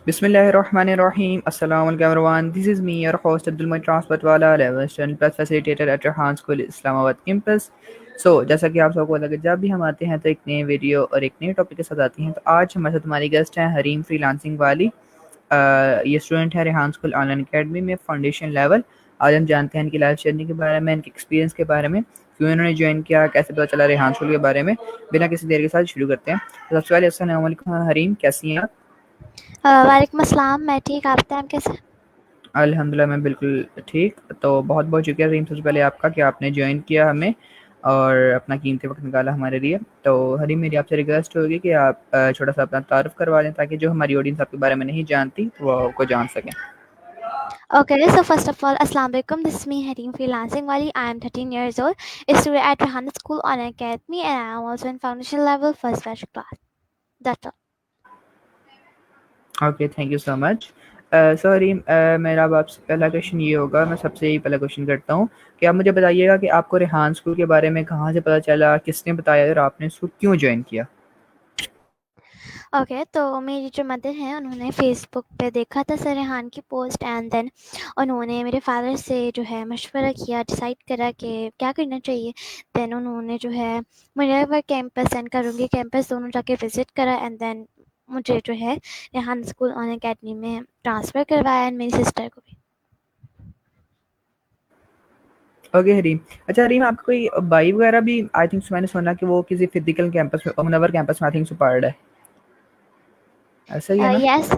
Bismillahirrahmanirrahim. Assalamu alaikum everyone. This is me, your host Abdul Moin Transportwala, 11th Student Plus Facilitator at Rehan School Islamabad campus. जैसा कि आप सबको लगे जब भी हम आते हैं तो एक नए वीडियो और एक नए टॉपिक के साथ आते हैं। तो आज हमारे साथ हमारी गेस्ट हैं हरीम फ्रीलांसिंग वाली। ये स्टूडेंट है रेहान स्कूल ऑनलाइन अकेडमी में फाउंडेशन लेवल। आज हम जानते हैं इनकी लाइफ जर्नी के बारे में, इनके एक्सपीरियंस के बारे में, क्यों इन्होंने ज्वाइन किया, कैसे पता चला रेहान स्कूल के बारे में। बिना किसी देर के साथ शुरू करते हैं। तो सबसे पहले अस्सलाम वालेकुम हरीम, कैसी हैं आप? वालेकुम अस्सलाम। मैं ठीक, आप बताएं आप कैसे? अल्हम्दुलिल्लाह मैं बिल्कुल ठीक। तो बहुत-बहुत शुक्रिया हरीम सबसे पहले आपका कि आपने जॉइन किया हमें और अपना कीमती वक़्त निकाला हमारे लिए। तो हरीम मेरी आपसे रिक्वेस्ट होगी कि आप छोटा-सा अपना तारुफ़ करवा दें ताकि जो हमारी ऑडियंस आपके बारे में नहीं जानती वो आपको जान सकें। Okay, so first of all, Assalamu alaikum. This is me, Hareem Freelancing Wali. I am 13 years old, a student at Rehan School on Academy, and I am also in foundation level first batch class. That's all. Okay, thank you so much. So Harim, मेरा अब आपसे पहला question ये होगा, मैं सबसे ही पहला question करता हूँ कि आप मुझे बताइएगा कि आपको रेहान स्कूल के बारे में कहाँ से पता चला, किसने बताया और आपने इसको क्यों जॉइन किया? ओके, तो मेरी जो मदर हैं उन्होंने फेसबुक पे देखा था सर रेहान की पोस्ट, एंड देन उन्होंने मेरे फादर से जो है मशवरा किया, डिसाइड करा कि क्या करना चाहिए। देन उन्होंने जो है मुझे वह कैंपस एंड करूँगी कैंपस दोनों जाके विज़िट करा, एंड देन मुझे जो है रेहान स्कूल ऑन अकेडमी में ट्रांसफ़र करवाया, एंड मेरी सिस्टर को भी। ओके हरीम। अच्छा हरीम, आपका कोई भाई वगैरह भी आई थिंक मैंने सुना कि वो किसी फिजिकल कैंपस में मुनव्वर कैंपस में आई थिंक पढ़ रहा है, ऐसा ही है ना? यस,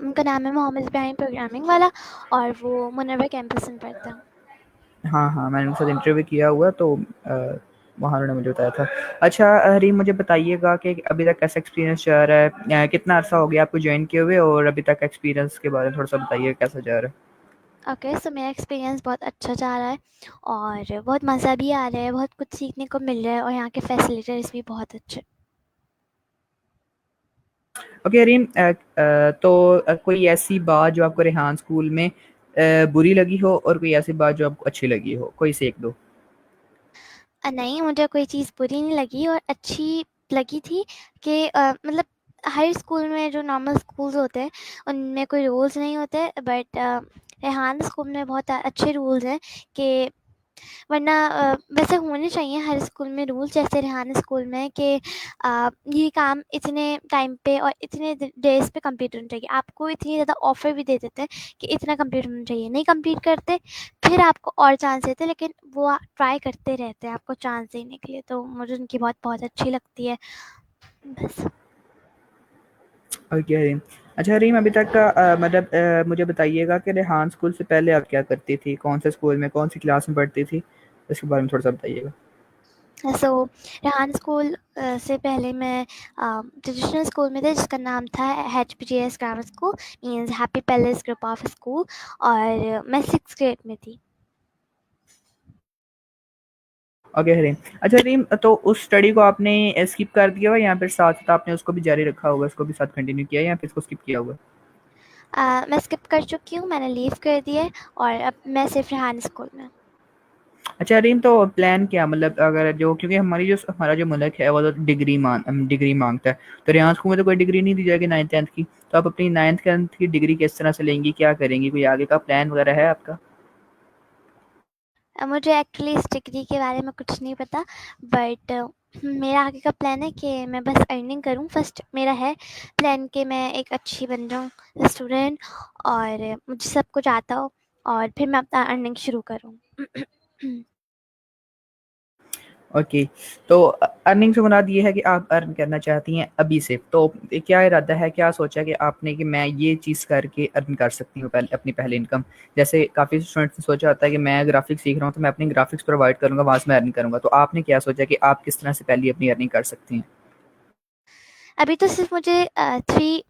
उनका नाम है मोहम्मद इब्राहिम प्रोग्रामिंग वाला, और वो मुनव्वर कैंपस में पढ़ता है। हाँ हाँ, मैंने उनके साथ इंटरव्यू किया हुआ तो वहाँ उन्होंने मुझे बताया था। अच्छा हरीम, मुझे बताइएगा कि अभी तक कैसा एक्सपीरियंस जा रहा है, कितना अर्सा हो गया आपको ज्वाइन किए हुए और अभी तक एक्सपीरियंस के बारे में थोड़ा सा बताइए कैसा जा रहा है। ओके, सो मेरा एक्सपीरियंस बहुत अच्छा जा रहा है और बहुत मज़ा भी आ रहा है, बहुत कुछ सीखने को मिल रहा है, और यहाँ के फैसिलिटीज़ भी बहुत अच्छे। ओके हरीम, तो कोई ऐसी बात जो आपको रेहान स्कूल में बुरी लगी हो और कोई ऐसी बात जो आपको अच्छी लगी हो, कोई से एक दो। नहीं, मुझे कोई चीज़ बुरी नहीं लगी और अच्छी लगी थी कि मतलब हर स्कूल में जो नॉर्मल स्कूल्स होते हैं उनमें कोई रूल्स नहीं होते, बट रेहान स्कूल में बहुत अच्छे रूल्स हैं कि वरना वैसे होने चाहिए हर स्कूल में रूल, जैसे रेहान स्कूल में कि ये काम इतने टाइम पे और इतने डेज पे कंप्लीट होना चाहिए। आपको इतनी ज़्यादा ऑफर भी दे देते हैं कि इतना कंप्लीट होना चाहिए, नहीं कंप्लीट करते फिर आपको और चांस देते हैं, लेकिन वो ट्राई करते रहते हैं आपको चांस देने के लिए, तो मुझे उनकी बात बहुत अच्छी लगती है बस। ओके हरीम। अच्छा हरीम, अभी तक का मतलब मुझे बताइएगा कि रेहान स्कूल से पहले आप क्या करती थी, कौन से स्कूल में कौन सी क्लास में पढ़ती थी, इसके बारे में थोड़ा सा बताइएगा। सो रेहान स्कूल से पहले मैं ट्रेडिशनल स्कूल में थे जिसका नाम था HPGS grammar school, means happy palace group of school, और मैं 6th ग्रेड में थी। ओके हरीम। अच्छा हरीम, तो उस स्टडी को आपने स्किप कर दिया हुआ या फिर साथ साथ आपने उसको भी जारी रखा होगा, उसको भी साथ कंटिन्यू किया या फिर इसको स्किप किया होगा? मैं स्किप कर चुकी हूँ, मैंने लीव कर दिया है, और अब मैं सिर्फ रेहान स्कूल में। अच्छा रीम, तो प्लान क्या, मतलब अगर जो, क्योंकि हमारा जो मुल्क है वो तो डिग्री मांगता है। तो रियान स्कूल में तो कोई डिग्री नहीं दी जाएगी 9th-10th की, तो आप अपनी 9th-10th की डिग्री किस तरह से लेंगी, क्या करेंगी, कोई आगे का प्लान वगैरह है आपका? मुझे एक्चुअली इस डिग्री के बारे में कुछ नहीं पता, बट मेरा आगे का प्लान है कि मैं बस अर्निंग करूं। फर्स्ट मेरा है प्लान कि मैं एक अच्छी बन जाऊं स्टूडेंट, और मुझे सब कुछ आता हो, और फिर मैं अपना अर्निंग शुरू करूं। ओके, तो अर्निंग से मुराद ये है कि आप अर्न करना चाहती हैं अभी से, तो क्या इरादा है, क्या सोचा है कि आपने कि मैं ये चीज़ करके अर्न कर सकती हूँ पहले अपनी पहली इनकम? जैसे काफ़ी स्टूडेंट्स ने सोचा होता है कि मैं ग्राफिक्स सीख रहा हूँ तो मैं अपनी ग्राफिक्स प्रोवाइड करूँगा, वहाँ से मैं अर्न करूँगा, तो आपने क्या सोचा कि आप किस तरह से पहले अपनी अर्निंग कर सकती हैं? अभी तो सिर्फ मुझे 3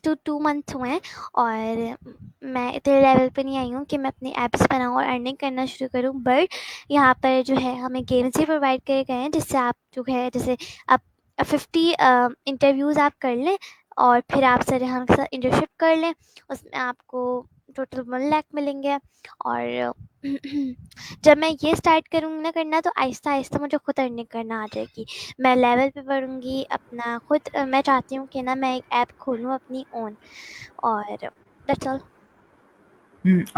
to 2 months हुए हैं, और मैं इतने लेवल पे नहीं आई हूँ कि मैं अपनी एप्स बनाऊँ और अर्निंग करना शुरू करूँ, बट यहाँ पर जो है हमें गेम्स भी प्रोवाइड किए गए हैं, जिससे आप जो है जैसे आप 50 इंटरव्यूज़ आप कर लें, और फिर आप सर यहाँ के साथ इंटर्नशिप कर लें, उसमें आपको टोटल 1 लाख मिलेंगे। और जब मैं ये स्टार्ट करूँगी ना करना, तो आहिस्ता-आहिस्ता मुझे खुद अर्निंग करना आ जाएगी। मैं लेवल पे बढ़ूँगी अपना खुद। मैं चाहती हूँ कि ना मैं एक ऐप खोलूँ अपनी ओन, और दैट्स ऑल।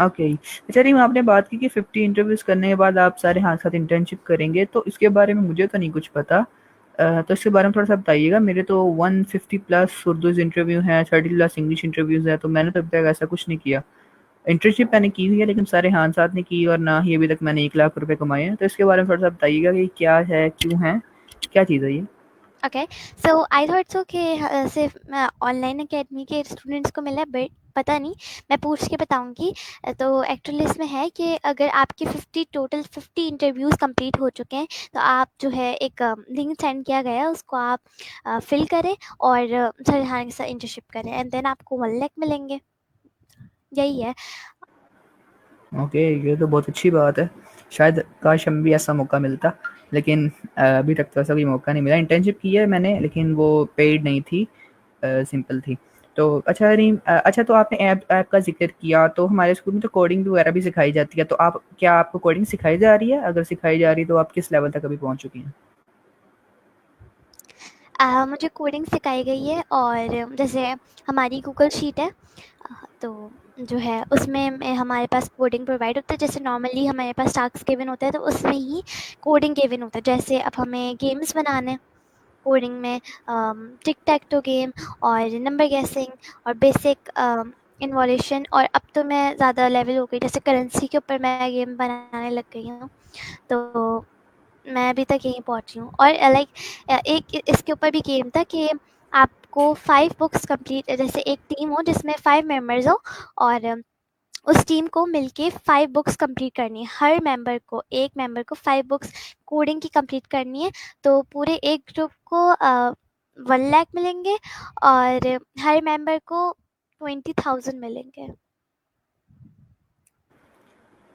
ओके। अच्छा रीम, आपने बात की कि 50 इंटरव्यूज़ करने के बाद आप सारे हाथ साथ इंटर्नशिप करेंगे, तो इसके बारे में मुझे तो नहीं कुछ पता। तो इसके बारे में थोड़ा-सा बताइएगा। मेरे तो 150 प्लस उर्दूज़ इंटरव्यू हैं, 30 प्लस इंग्लिश इंटरव्यूज़ हैं, तो मैंने तो अभी तक ऐसा कुछ नहीं किया। इंटर्नशिप मैंने की हुई है, लेकिन सारे हाथ साथ नहीं की, और ना ही अभी तक मैंने 1 लाख रुपए कमाए हैं। तो इसके बारे में थोड़ा-सा बताइएगा कि क्या है, क्यों है, क्या चीज़ है ये? Okay, so I thought so कि सिर्फ ऑनलाइन अकेडमी के स्टूडेंट्स को मिला है, बट पता नहीं, मैं पूछ के बताऊंगी। तो एक्चुअली इसमें है कि अगर आपके 50 इंटरव्यूज़ कंप्लीट हो चुके हैं, तो आप जो है एक लिंक सेंड किया गया है, उसको आप फिल करें और सर हाँ के साथ इंटर्नशिप करें, एंड देन आपको 1 लाख मिलेंगे। यही है। ओके, ये तो बहुत अच्छी बात है। शायद काश हमें भी ऐसा मौका मिलता, लेकिन अभी तक तो ऐसा कोई मौका नहीं मिला। इंटर्नशिप की है मैंने, लेकिन वो पेड नहीं थी, सिंपल थी। तो अच्छा रीम, अच्छा, तो आपने ऐप ऐप का ज़िक्र किया, तो हमारे स्कूल में तो कोडिंग वगैरह भी सिखाई जाती है, तो आप क्या आपको कोडिंग सिखाई जा रही है? अगर सिखाई जा रही है, तो आप किस लेवल तक अभी पहुँच चुकी हैं? मुझे कोडिंग सिखाई गई है, और जैसे हमारी गूगल शीट है, तो जो है उसमें हमारे पास कोडिंग प्रोवाइड होता है। जैसे नॉर्मली हमारे पास टास्क गिवन होता है, तो उसमें ही कोडिंग गिवन होता है। जैसे अब हमें गेम्स बनाने हैं कोडिंग में, टिक टैक टू गेम और नंबर गेसिंग और बेसिक इन्वॉल्यूशन, और अब तो मैं ज़्यादा लेवल हो गई, जैसे करेंसी के ऊपर मैं गेम बनाने लग गई हूँ। तो मैं अभी तक यहीं पहुँची हूँ, और लाइक एक इसके ऊपर भी गेम था कि आपको 5 बुक्स कंप्लीट, जैसे एक टीम हो जिसमें 5 मेंबर्स हो, और उस टीम को मिलके 5 बुक्स कंप्लीट करनी है। हर मेंबर को, एक मेंबर को 5 बुक्स कोडिंग की कंप्लीट करनी है। तो पूरे एक ग्रुप को 1 लाख मिलेंगे, और हर मेंबर को 20,000 मिलेंगे।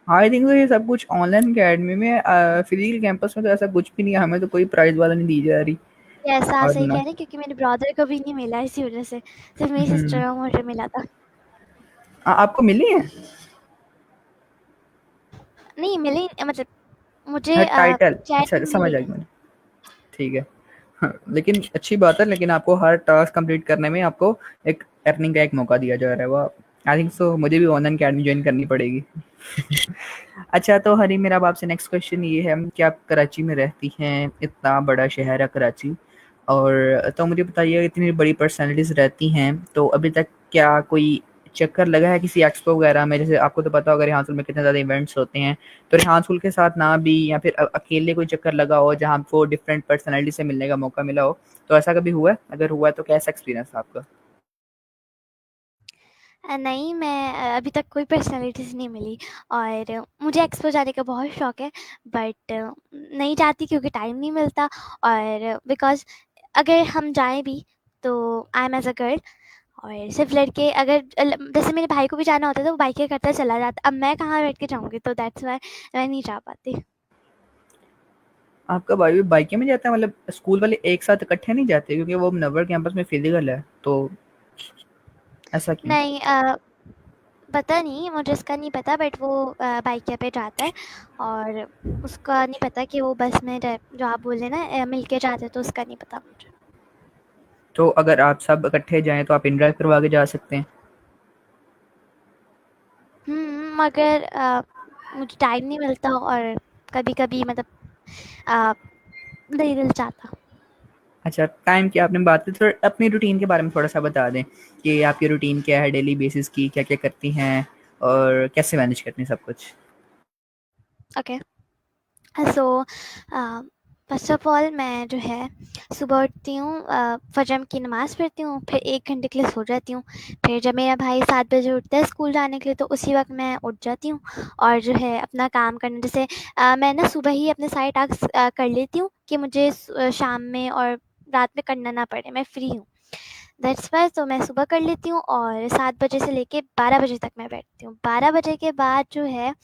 आई थिंक तो ये सब कुछ ऑनलाइन अकेडमी में, फिजिकल कैंपस में तो ऐसा कुछ भी नहीं है। हमें तो कोई प्राइज़ वाला नहीं दी जा रही, ये ऐसा और सही कह ना। रहे हैं, क्योंकि मेरे ब्रदर को भी नहीं मिला, इसी वजह से सिर्फ मेरी हुँ। सिस्टर और मुझे मिला था। आपको मिली है? नहीं मिली, मतलब मुझे हाँ, टाइटल, चैट अच्छा में समझ मिली आ गई है। मुझे। ठीक है। हाँ, लेकिन अच्छी बात है, लेकिन आपको हर टास्क कंप्लीट करने में आपको एक अर्निंग का एक मौका दिया जा रहा है। वाह! आई थिंक सो मुझे भी ऑनलाइन अकेडमी जॉइन करनी पड़ेगी। अच्छा, तो हरी, मेरा अब आपसे नेक्स्ट क्वेश्चन ये है कि आप कराची में रहती हैं, इतना बड़ा शहर है कराची, और तो मुझे बताइए, इतनी बड़ी पर्सनैलिटीज़ रहती हैं, तो अभी तक क्या कोई चक्कर लगा है किसी एक्सपो वगैरह में? जैसे आपको तो पता होगा रिहांसुल में कितने ज़्यादा इवेंट्स होते हैं, तो रिहांसुल के साथ ना भी, या फिर अकेले कोई चक्कर लगा हो जहाँ आपको डिफरेंट पर्सनैलिटी से मिलने का मौका मिला हो, तो ऐसा कभी हुआ है? अगर हुआ है तो कैसा एक्सपीरियंस था आपका? नहीं, मैं अभी तक कोई पर्सनैलिटीज़ नहीं मिली, और मुझे एक्सपो जाने का बहुत शौक है, बट नहीं जाती क्योंकि टाइम नहीं मिलता। और बिकॉज़ अगर हम जाएँ भी, तो I am as a girl, और सिर्फ़ लड़के अगर जैसे मेरे भाई को भी जाना होता है, तो वो बाइकें करता चला जाता। अब मैं कहाँ बैठ के जाऊँगी, तो दैट्स व्हाई मैं नहीं जा पाती। आपका भाई भी बाइक में जाता है? मतलब स्कूल वाले एक साथ इकट्ठे नहीं जाते? क्योंकि वो नवर कैंपस में फिजिकल है, तो ऐसा क्यों? नहीं, पता नहीं, मुझे इसका नहीं पता, बट वो बाइक पे जाता है, और उसका नहीं पता कि वो बस में जो आप बोल रहे हैं ना मिलके जाते हैं, तो उसका नहीं पता मुझे। तो अगर आप सब इकट्ठे जाएँ तो आप इन ड्राइव करवा के जा सकते हैं। मगर मुझे टाइम नहीं मिलता, और कभी-कभी मतलब अ, नहीं दिल चाहता। अच्छा, टाइम की आपने बात की, थोड़ा अपनी रूटीन के बारे में थोड़ा-सा बता दें कि आपकी रूटीन क्या है डेली बेसिस की, क्या-क्या करती हैं और कैसे मैनेज करती हैं सब कुछ? Okay, so first of all मैं जो है सुबह उठती हूँ, फजर की नमाज़ पढ़ती हूँ, फिर 1 घंटे के लिए सो जाती हूँ। फिर जब मेरा भाई 7 बजे उठता है स्कूल जाने के लिए, तो उसी वक़्त मैं उठ जाती हूँ, और जो है अपना काम करना, जैसे मैं ना सुबह ही अपने सारे टास्क कर लेती हूँ कि मुझे शाम में और रात में करना ना पड़े, मैं फ्री हूँ। दैट्स व्हाई तो मैं सुबह कर लेती हूँ, और 7 बजे से लेके 12 बजे तक मैं बैठती हूँ। 12 बजे के बाद जो है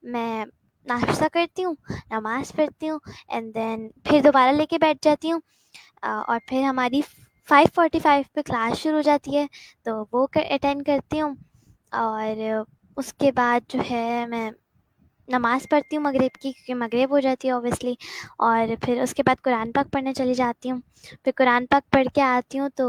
मैं नाश्ता करती हूँ, नमाज़ पढ़ती हूँ, एंड देन फिर दोबारा लेके बैठ जाती हूँ। और फिर हमारी 5:45 पे क्लास शुरू हो जाती है, तो वो अटेंड करती हूँ। और उसके बाद जो है मैं नमाज़ पढ़ती हूँ मगरिब की, क्योंकि मगरिब हो जाती है ऑब्वियसली, और फिर उसके बाद कुरान पाक पढ़ने चली जाती हूँ। फिर कुरान पाक पढ़ के आती हूँ तो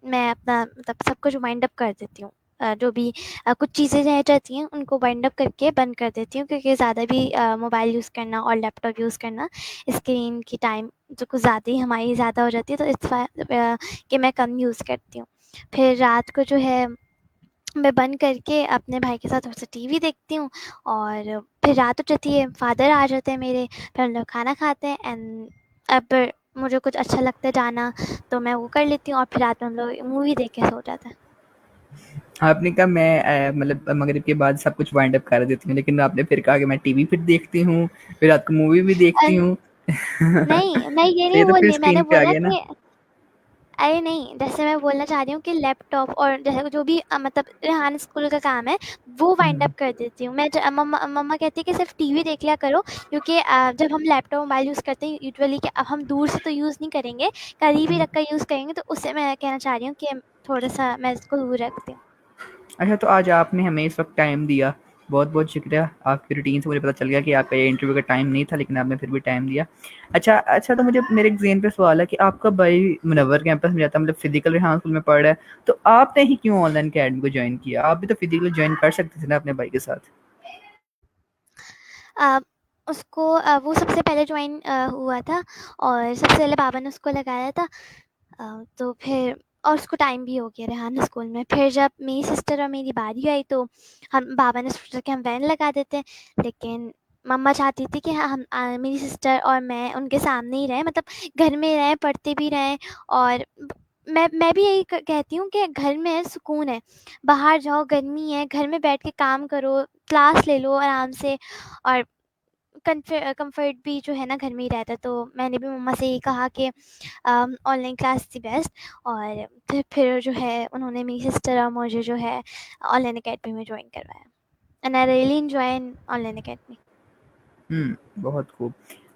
मैं अपना मतलब सब कुछ वाइंड अप कर देती हूँ। जो भी कुछ चीज़ें रह जाती हैं उनको वाइंड अप करके बंद कर देती हूँ, क्योंकि ज़्यादा भी मोबाइल यूज़ करना और लैपटॉप यूज़ करना, स्क्रीन की टाइम जो कुछ ज़्यादा ही हमारी ज़्यादा हो जाती है, तो कि मैं कम यूज़ करती हूँ। फिर रात को जो है मैं बंद करके अपने भाई के साथ थोड़ा-सा टीवी देखती हूँ, और फिर रात हो जाती है, फादर आ जाते हैं मेरे, फिर हम लोग खाना खाते हैं, एंड अब मुझे कुछ अच्छा लगता है जाना, तो मैं वो कर लेती हूँ, और फिर रात में हम लोग मूवी देख के सो जाते हैं। आपने कहा मैं मतलब मगरिब के बाद सब कुछ वाइंड अप कर देती हूँ, लेकिन आपने फिर कहा कि मैं टीवी फिर देखती हूँ, फिर रात को मूवी भी देखती एंड हूँ। नहीं, मैं ये तो नहीं ये तो फिर बोली, मैंने स्क्रीन पे आ बोला गया ना। कि अरे नहीं, जैसे मैं बोलना चाह रही हूँ कि लैपटॉप और जैसे जो भी मतलब रेहान स्कूल का काम है, वो वाइंड हम्म। अप कर देती हूँ। मैं मम्मा मम्मा कहती है कि सिर्फ़ टीवी देख लिया करो, क्योंकि जब हम लैपटॉप, मोबाइल यूज़ करते हैं यूजुअली, कि अब हम दूर से तो यूज़ नहीं करेंगे, करीब ही हम्म। रख कर यूज़ करेंगे, तो उससे मैं कहना चाह रही हूँ कि थोड़ा-सा मैं इसको दूर रखती हूँ। अच्छा, तो आज आपने हमें इस वक्त टाइम दिया, बहुत बहुत शुक्रिया। आपकी रूटीन से मुझे पता चल गया कि आपका ये इंटरव्यू का टाइम नहीं था, लेकिन आपने फिर भी टाइम दिया। अच्छा अच्छा, तो मुझे मेरे एक ज़हन पे सवाल है कि आपका भाई मुनव्वर कैंपस में जाता है, मतलब फिजिकल रेहान स्कूल में पढ़ रहा है, तो आपने ही क्यों ऑनलाइन अकेडमी को ज्वाइन किया? आप भी तो फिजिकली ज्वाइन कर सकते थे ना अपने भाई के साथ। अ, उसको वो सबसे पहले जॉइन हुआ था, और सबसे पहले बाबा ने उसको लगाया था। तो फिर और उसको टाइम भी हो गया रेहान स्कूल में। फिर जब मेरी सिस्टर और मेरी बारी आई, तो हम बाबा ने सोचा कि हम वैन लगा देते हैं, लेकिन मम्मा चाहती थी कि हम मेरी सिस्टर और मैं उनके सामने ही रहें, मतलब घर में रहें, पढ़ते भी रहें, और मैं भी यही कहती हूँ कि घर में है सुकून है, बाहर जाओ गर्मी है, घर में बैठ के काम करो, क्लास ले लो आराम से, और कंफर्ट भी जो है ना घर में ही रहता है। तो मैंने भी मम्मा से यही कहा कि ऑनलाइन क्लास थी बेस्ट, और फिर जो है उन्होंने मेरी सिस्टर और मुझे जो है ऑनलाइन अकेडमी में ज्वाइन करवाया, and I really enjoy online academy. बहुत खूब।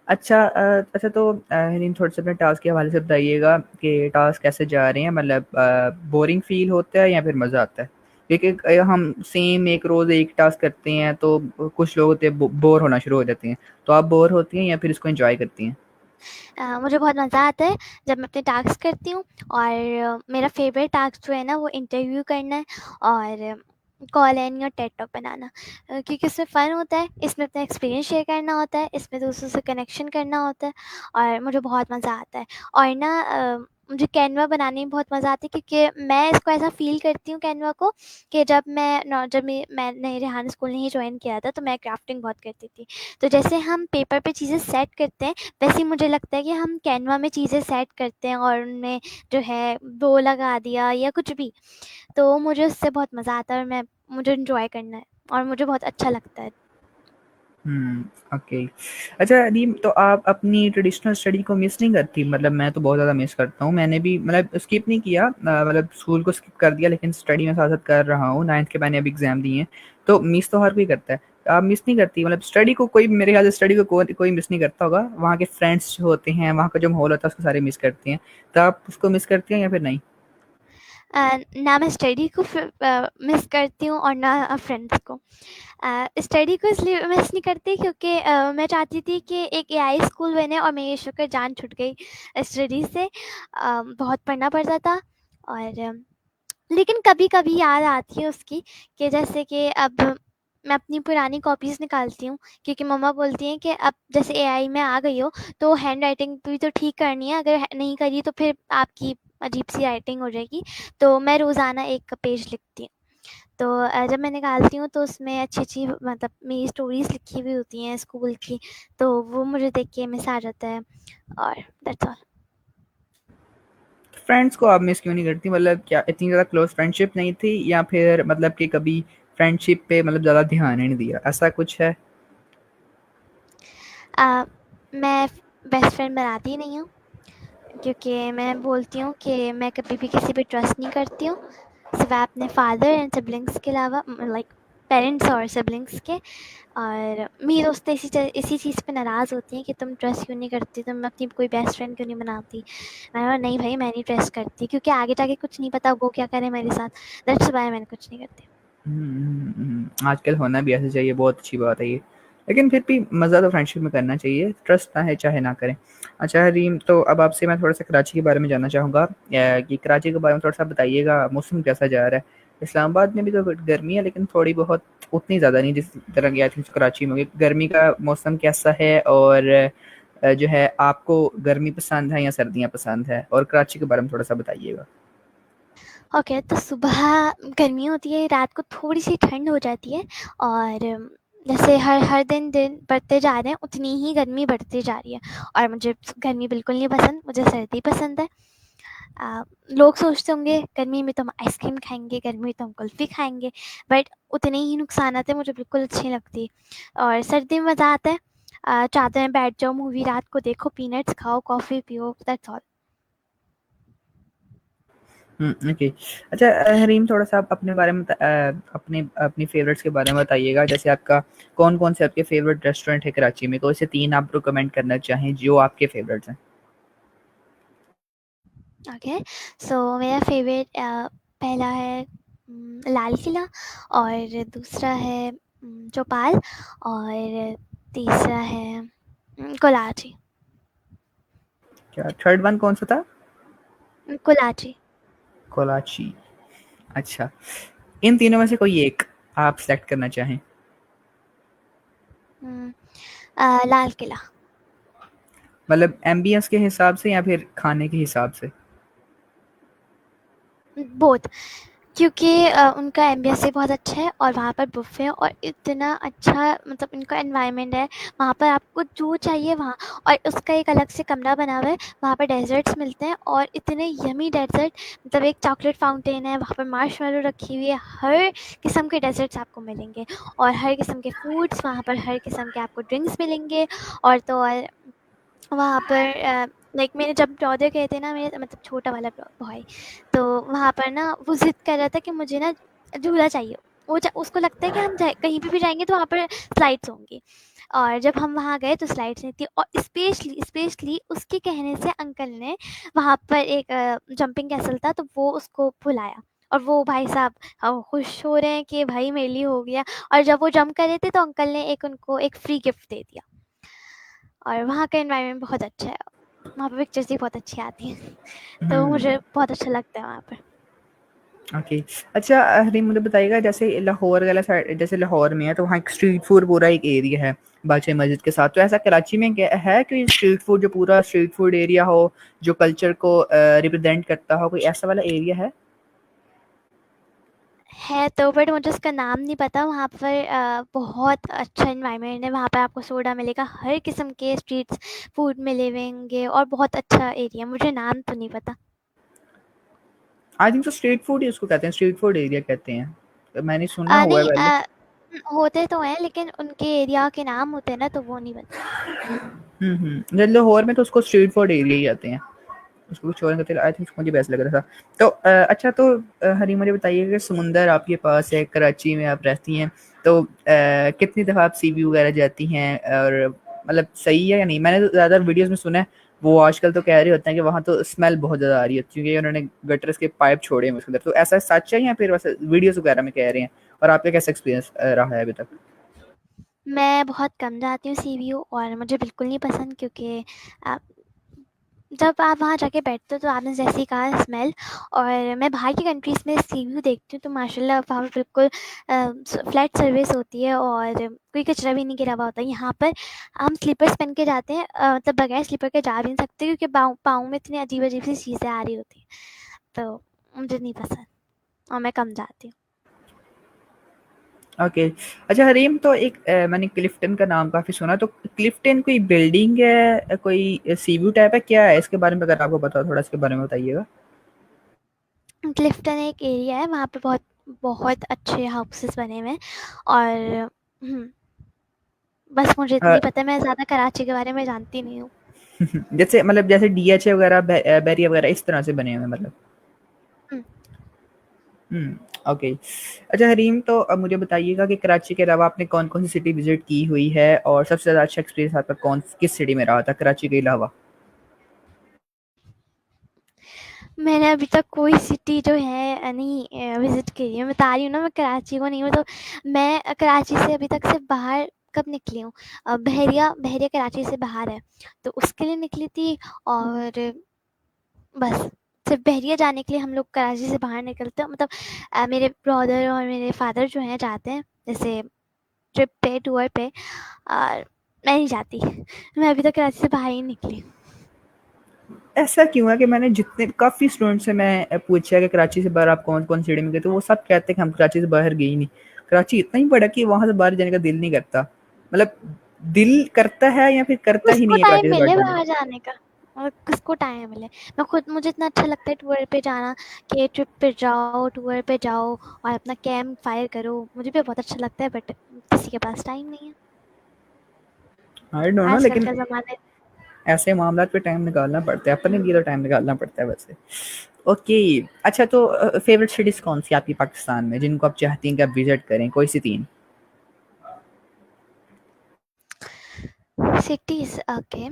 अच्छा अच्छा, तो हिलीन थोड़ा सा अपने टास्क के हवाले से बताइएगा कि टास्क कैसे जा रहे हैं, मतलब बोरिंग फील होता है या फिर मज़ा आता है? क्योंकि हम सेम एक रोज़ एक टास्क करते हैं तो कुछ लोग होते हैं बोर होना शुरू हो जाते हैं, तो आप बोर होती हैं या फिर इसको एंजॉय करती हैं? मुझे बहुत मज़ा आता है जब मैं अपने टास्क करती हूँ, और मेरा फेवरेट टास्क जो है ना वो इंटरव्यू करना है, और कॉल एन या टेड टॉक बनाना, क्योंकि इसमें फ़न होता है, इसमें अपना एक्सपीरियंस शेयर करना होता है, इसमें दूसरों से कनेक्शन करना होता है, और मुझे बहुत मज़ा आता है। और ना मुझे कैनवा बनाने में बहुत मज़ा आता है, क्योंकि मैं इसको ऐसा फ़ील करती हूँ कैनवा को, कि मैंने रेहान स्कूल नहीं जॉइन किया था, तो मैं क्राफ्टिंग बहुत करती थी। तो जैसे हम पेपर पे चीज़ें सेट करते हैं, वैसे ही मुझे लगता है कि हम कैनवा में चीज़ें सेट करते हैं, और उनमें जो है बो लगा दिया या कुछ भी, तो मुझे उससे बहुत मज़ा आता है, और मुझे एन्जॉय करना है, और मुझे बहुत अच्छा लगता है। ओके। अच्छा रीम, तो आप अपनी ट्रेडिशनल स्टडी को मिस नहीं करती? मतलब मैं तो बहुत ज़्यादा मिस करता हूँ। मैंने भी मतलब स्किप नहीं किया, मतलब स्कूल को स्किप कर दिया, लेकिन स्टडी में साथ-साथ कर रहा हूँ। 9th के मैंने अभी एग्ज़ाम दिए हैं, तो मिस तो हर कोई करता है। आप मिस नहीं करती? मतलब स्टडी को कोई, मेरे ख़्याल से स्टडी को कोई मिस नहीं करता होगा। वहाँ के फ्रेंड्स जो होते हैं, वहाँ का जो माहौल होता है, उसको सारे मिस करते हैं। तो आप उसको मिस करती हैं या फिर नहीं? ना मैं स्टडी को मिस करती हूँ, और ना फ्रेंड्स को। स्टडी को इसलिए मिस नहीं करती, क्योंकि मैं चाहती थी कि एक एआई स्कूल बने, और मेरी शुक्र जान छूट गई स्टडी से। बहुत पढ़ना पड़ता था, और लेकिन कभी-कभी याद आती है उसकी, कि जैसे कि अब मैं अपनी पुरानी कॉपीज़ निकालती हूँ, क्योंकि मम्मा बोलती हैं कि अब जैसे एआई में आ गई हो, तो हैंडराइटिंग भी तो ठीक करनी है, अगर नहीं करी तो फिर आपकी अजीब-सी राइटिंग हो जाएगी। तो मैं रोज़ाना 1 पेज लिखती हूँ। तो जब मैं निकालती हूँ तो उसमें अच्छी-अच्छी मतलब मेरी स्टोरीज़ लिखी हुई होती हैं स्कूल की, तो वो मुझे देख के मिस आ जाता है, और दैट्स ऑल। फ्रेंड्स को आप मिस क्यों नहीं करती? मतलब क्या इतनी ज़्यादा क्लोज़ फ्रेंडशिप नहीं थी, या फिर मतलब कि कभी फ्रेंडशिप पे मतलब ज़्यादा ध्यान ही नहीं दिया, ऐसा कुछ है? मैं बेस्ट फ्रेंड बनाती ही नहीं हूँ, क्योंकि मैं बोलती हूँ कि मैं कभी भी किसी पे ट्रस्ट नहीं करती हूँ, सिवाय अपने फादर एंड सिबलिंग्स के अलावा, लाइक पेरेंट्स और सिबलिंग्स के। और मेरी दोस्त इसी चीज़ पे नाराज़ होती हैं कि तुम ट्रस्ट क्यों नहीं करती, तुम अपनी कोई बेस्ट फ्रेंड क्यों नहीं बनाती। मैंने बोला नहीं भाई, मैं नहीं ट्रस्ट करती, क्योंकि आगे जाके कुछ नहीं पता वो क्या करे मेरे साथ, दैट्स व्हाई मैंने कुछ नहीं करती। आजकल होना भी ऐसे चाहिए, बहुत अच्छी बात है ये। लेकिन फिर भी मज़ा तो फ्रेंडशिप में करना चाहिए, ट्रस्ट ना है चाहे ना करें। अच्छा हरीम, तो अब आपसे मैं थोड़ा-सा कराची के बारे में जानना चाहूँगा कि कराची के बारे में थोड़ा-सा बताइएगा, मौसम कैसा जा रहा है? इस्लामाबाद में भी तो गर्मी है, लेकिन थोड़ी बहुत, उतनी ज़्यादा नहीं जिस तरह की आई थिंक कराची में होगी। गर्मी का मौसम कैसा है, और जो है आपको गर्मी पसंद है या सर्दियाँ पसंद है? और कराची के बारे में थोड़ा-सा बताइएगा। ओके, तो सुबह गर्मी होती है, रात को थोड़ी-सी ठंड हो जाती है और जैसे हर हर दिन बढ़ते जा रहे हैं, उतनी ही गर्मी बढ़ती जा रही है और मुझे गर्मी बिल्कुल नहीं पसंद, मुझे सर्दी पसंद है। लोग सोचते होंगे गर्मी में तो हम आइसक्रीम खाएँगे, गर्मी में तो हम कुल्फ़ी खाएँगे, बट उतने ही नुकसानात हैं, मुझे बिल्कुल अच्छी नहीं लगती। और सर्दी में मज़ा आता है, चादर में बैठ जाओ, मूवी रात को देखो, पीनट्स खाओ, कॉफ़ी पियो, दैट्स ऑल। ओके। अच्छा हरीम, थोड़ा-सा आप अपने बारे में अपने अपनी फ़ेवरेट्स के बारे में बताइएगा। जैसे आपका कौन-कौन से आपके फ़ेवरेट रेस्टोरेंट है कराची में? कोई से 3 आप रिकमेंड करना चाहें जो आपके फ़ेवरेट्स हैं? ओके, सो मेरा फेवरेट पहला है लाल किला और दूसरा है चौपाल और तीसरा है कोलाची। क्या थर्ड वन कौन-सा था? कोलाची। कोलाची। अच्छा। इन तीनों में से कोई एक आप सेलेक्ट करना चाहें? लाल किला। मतलब एम्बियंस के हिसाब से या फिर खाने के हिसाब से? बोथ, क्योंकि उनका एम्बियंस भी बहुत अच्छा है और वहाँ पर बुफ़े है और इतना अच्छा मतलब इनका एनवायरनमेंट है, वहाँ पर आपको जो चाहिए वहाँ, और उसका एक अलग से कमरा बना हुआ है, वहाँ पर डेज़र्ट्स मिलते हैं और इतने यम्मी डेज़र्ट, मतलब एक चॉकलेट फाउंटेन है, वहाँ पर मार्शमैलो रखी हुई है, हर किस्म के डेज़र्ट्स आपको मिलेंगे और हर किस्म के फूड्स, वहाँ पर हर किस्म के आपको ड्रिंक्स मिलेंगे। और तो और वहाँ पर लाइक मैंने जब ब्रॉडर गए थे ना, मेरे मतलब छोटा वाला बॉय, तो वहाँ पर ना वो ज़िद कर रहा था कि मुझे ना झूला चाहिए। उसको लगता है कि हम कहीं पे भी जाएँगे तो वहाँ पर स्लाइड्स होंगी, और जब हम वहाँ गए तो स्लाइड्स नहीं थी और स्पेशली स्पेशली उसके कहने से अंकल ने वहाँ पर एक जंपिंग कैसल था, तो वो उसको बुलाया और वो भाई साहब खुश हो रहे हैं कि भाई मेरे लिए हो गया। और जब वो जंप कर रहे थे तो अंकल ने उनको एक फ्री गिफ्ट दे दिया। और वहाँ का एनवायरनमेंट बहुत अच्छा है, वहाँ पे पिक्चर्स भी बहुत अच्छी आती हैं, तो हुँ। मुझे बहुत अच्छा लगता है वहाँ पर। ओके। अच्छा हरीम, मुझे बताइएगा, जैसे लाहौर वाला साइड, जैसे लाहौर में है तो वहाँ एक स्ट्रीट फूड पूरा एक एरिया है बादशाही मस्जिद के साथ, तो ऐसा कराची में क्या है कोई स्ट्रीट फूड, जो पूरा स्ट्रीट फूड एरिया हो, जो कल्चर को रिप्रेजेंट करता हो, कोई ऐसा वाला एरिया है? है तो, बट मुझे उसका नाम नहीं पता। वहाँ पर बहुत अच्छा एनवायरनमेंट है, वहाँ पर आपको सोडा मिलेगा, हर किस्म के स्ट्रीट्स फूड मिले हुएंगे और बहुत अच्छा एरिया, मुझे नाम तो नहीं पता। आई थिंक तो स्ट्रीट फूड ही उसको कहते हैं, स्ट्रीट फूड एरिया कहते हैं, तो मैंने सुना हुआ है नहीं, पहले। होते तो हैं लेकिन उनके एरिया के नाम होते हैं ना, तो वो नहीं पता। लाहौर में तो उसको स्ट्रीट फूड एरिया ही कहते हैं, उसको कुछ और कहते हैं। आई थिंक मुझे बेस्ट लग रहा था। तो अच्छा, तो हरीम मुझे बताइए कि समुंदर आपके पास है, कराची में आप रहती हैं, तो कितनी दफ़ा आप सी व्यू वगैरह जाती हैं, और मतलब सही है या नहीं? मैंने तो ज़्यादा वीडियोस में सुना है, वो आजकल तो कह रहे होते हैं कि वहाँ तो स्मेल बहुत ज़्यादा आ रही है क्योंकि उन्होंने गटर्स के पाइप छोड़े हैं उसके अंदर, तो ऐसा सच है या फिर वैसे वीडियोस वगैरह में कह रहे हैं? और आपका कैसा एक्सपीरियंस रहा है अभी तक? मैं बहुत कम जाती हूँ सी व्यू और मुझे बिल्कुल नहीं पसंद, क्योंकि जब आप वहाँ जाके बैठते हो तो आपने जैसे ही कहा स्मेल, और मैं बाहर की कंट्रीज़ में सी व्यू देखती हूँ तो माशाल्लाह वहाँ पे बिल्कुल फ्लैट सर्विस होती है और कोई कचरा भी नहीं गिरा हुआ होता है। यहाँ पर हम स्लीपर्स पहन के जाते हैं, मतलब बगैर स्लीपर के जा भी नहीं सकते क्योंकि पाँव पाँव में इतनी अजीब अजीब सी चीज़ें आ रही होती हैं, तो मुझे नहीं पसंद और मैं कम जाती हूँ। ओके। अच्छा हरीम, तो एक मैंने क्लिफ्टन का नाम काफ़ी सुना, तो क्लिफ्टन कोई बिल्डिंग है, कोई सी व्यू टाइप है, क्या है इसके बारे में? अगर आपको पता हो थोड़ा इसके बारे में बताइएगा। क्लिफ्टन एक एरिया है, वहाँ पे बहुत बहुत अच्छे हाउसेस बने हुए हैं और बस मुझे इतना अ, ही पता है, मैं ज़्यादा कराची के बारे में जानती नहीं हूँ। जैसे मतलब जैसे डीएचए वगैरह, बैरिया वगैरह इस तरह से बने हुए हैं मतलब? हुँ। ओके। अच्छा हरीम, तो अब मुझे बताइएगा कि कराची के अलावा आपने कौन-कौन सी सिटी विज़िट की हुई है, और सबसे ज़्यादा अच्छा एक्सपीरियंस आपका किस सिटी में रहा था कराची के अलावा? मैंने अभी तक कोई सिटी जो है नहीं विज़िट करी है। मैं बता रही हूँ ना, मैं कराची को नहीं, मतलब मैं कराची से अभी तक सिर्फ़ बाहर कब निकली हूँ, बहरिया बहरिया कराची से बाहर है, तो उसके लिए निकली थी। और बस सिर्फ़ बहरिया जाने के लिए हम लोग कराची से बाहर निकलते हैं, मतलब मेरे ब्रदर और मेरे फादर जो हैं जाते हैं जैसे ट्रिप पे, टूर पे, और मैं नहीं जाती। मैं अभी तक कराची से बाहर ही नहीं निकली। ऐसा क्यों है कि मैंने जितने काफ़ी स्टूडेंट से मैं पूछा है कि कराची से बाहर आप कौन-कौन सिटी में गए, तो वो सब कहते हैं कि हम कराची से बाहर गए ही नहीं। कराची इतना ही बड़ा कि वहाँ से बाहर जाने का दिल नहीं करता। मतलब दिल करता है या फिर करता ही किसको नहीं है टाइम कराची से बाहर मिले जाने का। बाहर जाने का, और किसको टाइम मिले। मैं खुद, मुझे इतना अच्छा लगता है टूर पे जाना, कि ट्रिप पे जाओ, टूर पे जाओ और अपना कैंप फायर करो, मुझे भी बहुत अच्छा लगता है, बट किसी के पास टाइम नहीं है आई डोंट नो, आजकल लेकिन के ज़माने। ऐसे मामलात पे टाइम निकालना पड़ता है, अपने लिए तो टाइम निकालना पड़ता है वैसे। ओके, अच्छा तो फेवरेट सिटीज़ कौन-सी है आपकी पाकिस्तान में, जिनको आप चाहती हैं कि आप विज़िट करें? कोई सी 3? Cities, okay.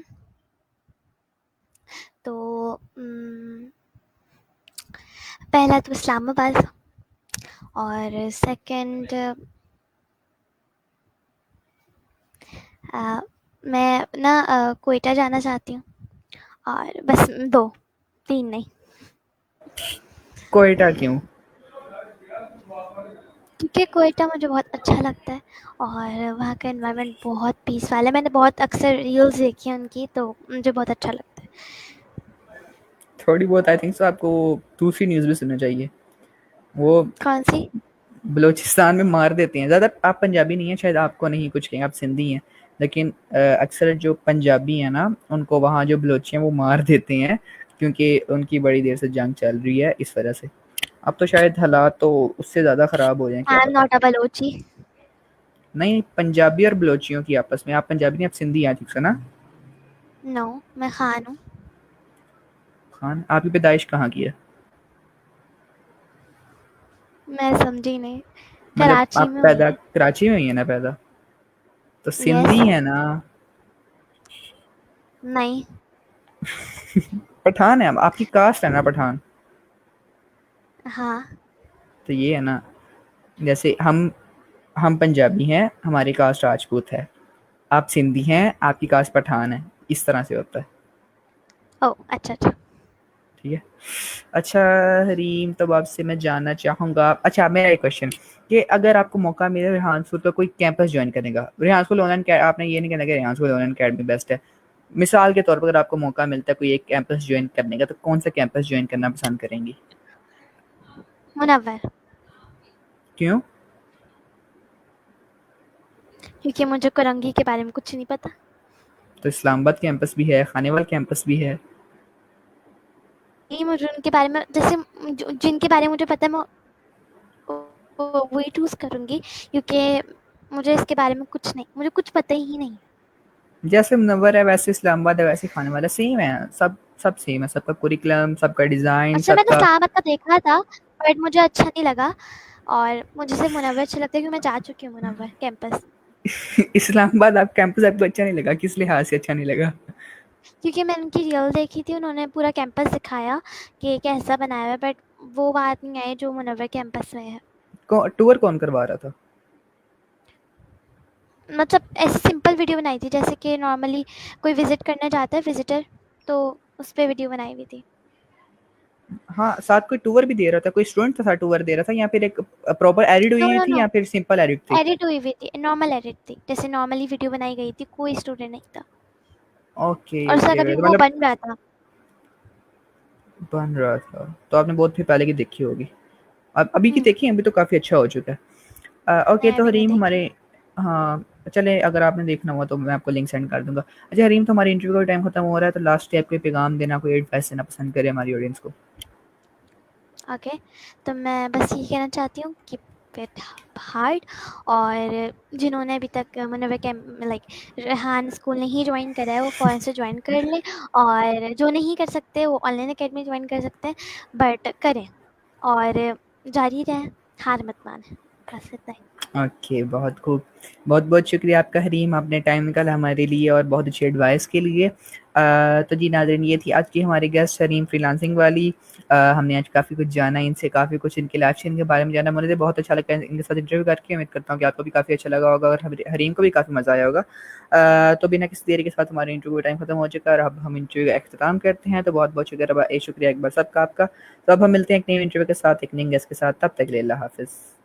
तो पहला तो इस्लामाबाद, और सेकंड मैं ना क्वेटा जाना चाहती हूँ, और बस 2, 3 नहीं। क्वेटा क्यों? क्योंकि क्वेटा मुझे बहुत अच्छा लगता है, और वहाँ का एनवायरनमेंट बहुत पीस वाला है। मैंने बहुत अक्सर रील्स देखी हैं उनकी, तो मुझे बहुत अच्छा लगता है। थोड़ी बहुत आई थिंक सो आपको दूसरी न्यूज़ भी सुननी चाहिए। वो कौन-सी? बलूचिस्तान में मार देते हैं। ज़्यादा आप पंजाबी नहीं हैं, शायद आपको नहीं कुछ कहेंगे, आप सिंधी हैं। लेकिन अक्सर जो पंजाबी हैं ना, उनको वहाँ जो बलोची हैं वो मार देते हैं, क्योंकि उनकी बड़ी देर से जंग चल रही है इस वजह से। अब तो शायद हालात तो उससे ज़्यादा ख़राब हो जाएँ, क्या आई एम पता। Not a Balochi. नहीं, पंजाबी और बलोचियों की आपस में, आप पंजाबी नहीं, आप सिंधी हैं ठीक से ना? नो, मैं खान हूँ। खान, आपकी पैदाइश कहाँ की है? मैं समझी नहीं। मतलब कराची आप में हुई पैदा है। कराची में हुई हैं ना पैदा? तो यस। सिंधी है ना? नहीं। पठान है, आपकी कास्ट है ना पठान? हाँ। तो ये है ना, जैसे हम पंजाबी हैं, हमारी कास्ट राजपूत है। आप सिंधी हैं, आपकी कास्ट पठान है। इस तरह से होता है। ओह! अच्छा, अच्छा। ठीक है। अच्छा हरीम, तब आपसे मैं जानना चाहूँगा, अच्छा मेरा एक क्वेश्चन, कि अगर आपको मौका मिले रेहान स्कूल का कोई कैंपस ज्वाइन करने का, रेहान स्कूल ऑनलाइन, आपने ये नहीं कहना कि Rehan school online academy best है। मिसाल के तौर पर अगर आपको मौका मिलता है कोई एक कैंपस ज्वाइन करने का, तो कौन सा कैंपस ज्वाइन करना पसंद करेंगी? मुनव्वर, क्यों? क्योंकि मुझे कुरंगी के बारे में कुछ नहीं पता। तो इस्लामाबाद कैंपस भी है, खानेवाल कैंपस भी है। नहीं, मुझे उनके बारे में, जैसे जिनके बारे में मुझे पता है, मैं वही चूज़ करूँगी, क्योंकि मुझे इसके बारे में कुछ नहीं, मुझे कुछ पता ही नहीं। जैसे मुनव्वर है वैसे इस्लामाबाद है, वैसे खानेवाल है, सेम है सब। सब सेम है, सबका कुरिकुलम, सबका डिज़ाइन, अच्छा, मैंने सबका। इस्लामाबाद का देखा था, बट मुझे अच्छा नहीं लगा, और मुझे सिर्फ़ मुनव्वर अच्छा लगता है, क्योंकि मैं जा चुकी हूँ मुनव्वर कैंपस। इस्लामाबाद आप कैंपस आपको अच्छा नहीं लगा, किस लिहाज से अच्छा नहीं लगा? क्योंकि मैंने उनकी रील देखी थी, उन्होंने पूरा कैंपस दिखाया कि कैसा बनाया हुआ है, बट वो बात नहीं आई जो मुनव्वर कैंपस में है। टूर कौन करवा रहा था? मतलब ऐसी सिंपल वीडियो बनाई थी, जैसे कि नॉर्मली कोई विज़िट करने जाता है विज़िटर, तो उस पे वीडियो बनाई हुई थी। हाँ, साथ कोई टूर भी दे रहा था, कोई स्टूडेंट था साथ टूर दे रहा था, या फिर एक प्रॉपर एडिट नो, हुई नो, थी, नो, या फिर सिंपल एडिट थी? एडिट हुई हुई थी, नॉर्मल एडिट थी, जैसे नॉर्मली वीडियो बनाई गई थी, कोई स्टूडेंट नहीं था, ओके और उसका ओके, कभी तो वो मतलब बन रहा था। बन रहा था, तो आपने बहुत फिर पहले की देखी होगी। अब अभी की हुँ, देखी है, अभी तो काफ़ी अच्छा हो चुका है। ओके, मैंने तो अभी नहीं हरीम देखी। हमारे, हाँ चले, अगर आपने देखना हुआ तो मैं आपको लिंक सेंड कर दूंगा। अच्छा हरीम, तो हमारी इंटरव्यू का टाइम खत्म हो रहा है, तो लास्ट पे आप कोई पैगाम देना, कोई एडवाइस देना पसंद करें हमारी ऑडियंस को? ओके, तो मैं बस ये कहना चाहती हूँ कि इट हार्ड, और जिन्होंने अभी तक Munawar camp like Rehan school नहीं ज्वाइन करा है, वो फ़ौरन से ज्वाइन कर लें, और जो नहीं कर सकते वो ऑनलाइन अकेडमी ज्वाइन कर सकते हैं, बट करें और जारी रहें, हार मत मानें। बस इतना ही। ओके, बहुत खूब। बहुत-बहुत शुक्रिया आपका हरीम, आपने टाइम निकाला हमारे लिए और बहुत अच्छी एडवाइस के लिए। तो जी नाज़रीन, ये थी आज की हमारी गेस्ट हरीम फ्रीलांसिंग वाली। हमने आज काफ़ी कुछ जाना इनसे, काफ़ी कुछ इनके लाइफ स्टाइल के बारे में जाना। मुझे बहुत अच्छा लगा इनके साथ इंटरव्यू करके। उम्मीद करता हूँ कि आपको भी काफ़ी अच्छा लगा होगा और हरीम को भी काफ़ी मज़ा आया होगा। तो बिना किसी देरी के साथ हमारे इंटरव्यू का टाइम खत्म हो चुका है और अब हम इंटरव्यू का अख्ताम करते हैं। तो बहुत-बहुत शुक्रिया एक बार सबका आपका। तो अब हम मिलते हैं एक नए इंटरव्यू के साथ, एक नए गेस्ट के साथ। तब तक के लिए अल्लाह हाफ़िज़।